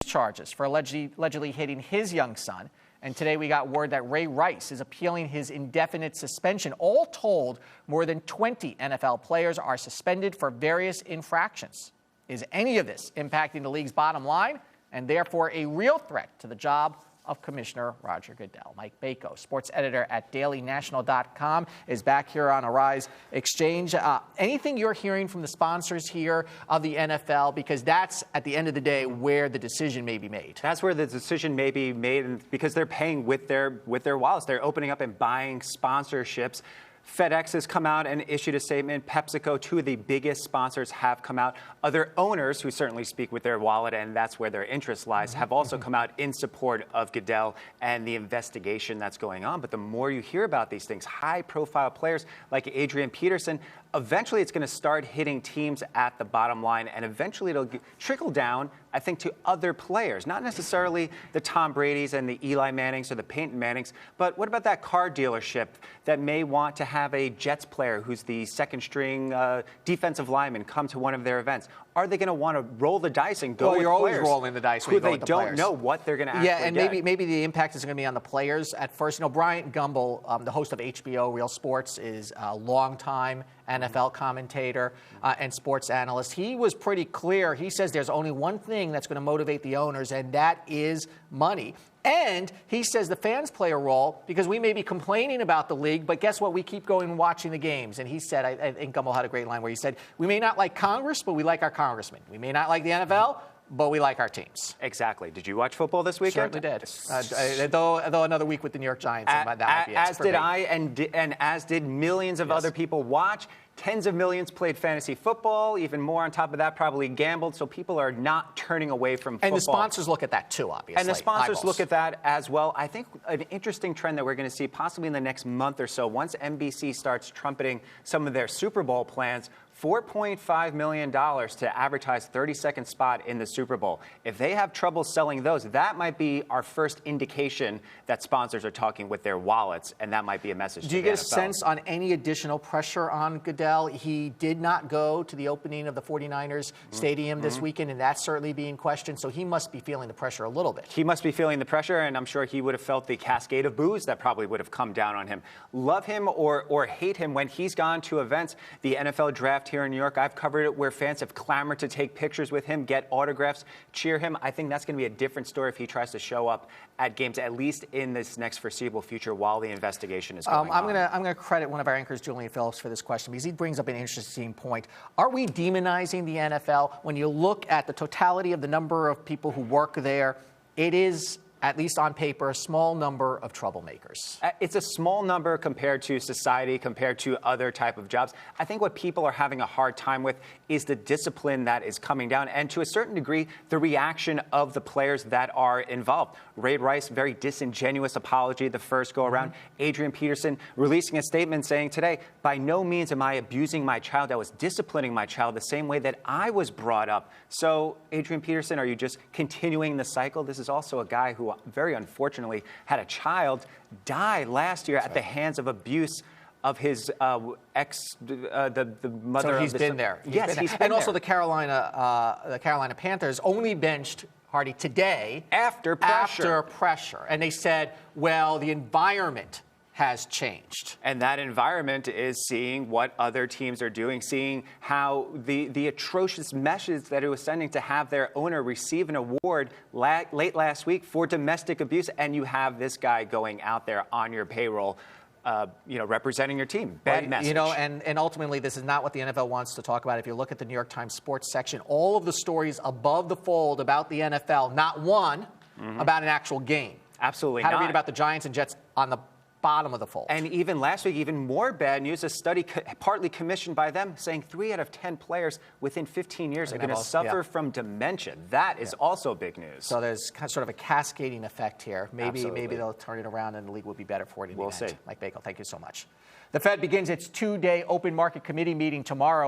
charges for allegedly hitting his young son. And today we got word that Ray Rice is appealing his indefinite suspension. All told, more than 20 NFL players are suspended for various infractions. Is any of this impacting the league's bottom line and therefore a real threat to the job of Commissioner Roger Goodell? Mike Bako, sports editor at DailyNational.com, is back here on Arise Exchange. Anything you're hearing from the sponsors here of the NFL? Because that's, at the end of the day, where the decision may be made. That's where the decision may be made, because they're paying with their wallets. They're opening up and buying sponsorships. FedEx has come out and issued a statement. PepsiCo, two of the biggest sponsors, have come out. Other owners, who certainly speak with their wallet, and that's where their interest lies, have also come out in support of Goodell and the investigation that's going on. But the more you hear about these things, high-profile players like Adrian Peterson, eventually it's going to start hitting teams at the bottom line, and eventually it'll trickle down, I think, to other players. Not necessarily the Tom Bradys and the Eli Mannings or the Peyton Mannings, but what about that car dealership that may want to have a Jets player who's the second-string defensive lineman come to one of their events? Are they going to want to roll the dice and go with you're always players rolling the dice when who you go they with the don't players. know what they're going to actually Yeah, and get? maybe the impact is going to be on the players at first. You know, Bryant Gumbel, the host of HBO Real Sports, is a longtime NFL commentator and sports analyst. He was pretty clear. He says there's only one thing that's going to motivate the owners, and that is money. And he says the fans play a role because we may be complaining about the league, but guess what? We keep going and watching the games. And he said, I think Gumbel had a great line where he said, we may not like Congress, but we like our congressmen. We may not like the NFL, but we like our teams. Exactly. Did you watch football this weekend? Certainly did. Though another week with the New York Giants, that might be as did I, and as did millions of other people watch. Tens of millions played fantasy football. Even more on top of that, probably gambled. So people are not turning away from football. And the sponsors look at that too, obviously. And the sponsors Eyeballs. look at that as well. I think an interesting trend that we're going to see possibly in the next month or so, once NBC starts trumpeting some of their Super Bowl plans, $4.5 million to advertise 30-second spot in the Super Bowl. If they have trouble selling those, that might be our first indication that sponsors are talking with their wallets, and that might be a message to the NFL. Do you get a sense on any additional pressure on Goodell? He did not go to the opening of the 49ers stadium this weekend, and that's certainly being questioned, so he must be feeling the pressure a little bit. He must be feeling the pressure, and I'm sure he would have felt the cascade of boos that probably would have come down on him. Love him or hate him, when he's gone to events, the NFL draft here in New York, I've covered it where fans have clamored to take pictures with him, get autographs, cheer him. I think that's going to be a different story if he tries to show up at games, at least in this next foreseeable future, while the investigation is going on. I'm going to credit one of our anchors, Julian Phillips, for this question, because he brings up an interesting point. Are we demonizing the NFL? When you look at the totality of the number of people who work there, it is, at least on paper, a small number of troublemakers. It's a small number compared to society, compared to other type of jobs. I think what people are having a hard time with is the discipline that is coming down, and to a certain degree, the reaction of the players that are involved. Ray Rice, very disingenuous apology the first go-around. Adrian Peterson releasing a statement saying today, by no means am I abusing my child. I was disciplining my child the same way that I was brought up. So, Adrian Peterson, are you just continuing the cycle? This is also a guy who very unfortunately had a child die last year at the hands of abuse of his the mother. So he's been there. Yes, he's been and also there. the Carolina Panthers only benched Hardy today after pressure. And they said, well, the environment has changed. And that environment is seeing what other teams are doing, seeing how the atrocious message that it was sending to have their owner receive an award late last week for domestic abuse, and you have this guy going out there on your payroll, representing your team. Bad message. And ultimately, this is not what the NFL wants to talk about. If you look at the New York Times sports section, all of the stories above the fold about the NFL, not one about an actual game. Absolutely not. How to read about the Giants and Jets on the bottom of the fold. And even last week, even more bad news, a study partly commissioned by them saying 3 out of 10 players within 15 years are going to suffer from dementia. That is also big news. So there's sort of a cascading effect here. Maybe they'll turn it around and the league will be better for it in the end. We'll see. Mike Bako, thank you so much. The Fed begins its 2-day open market committee meeting tomorrow.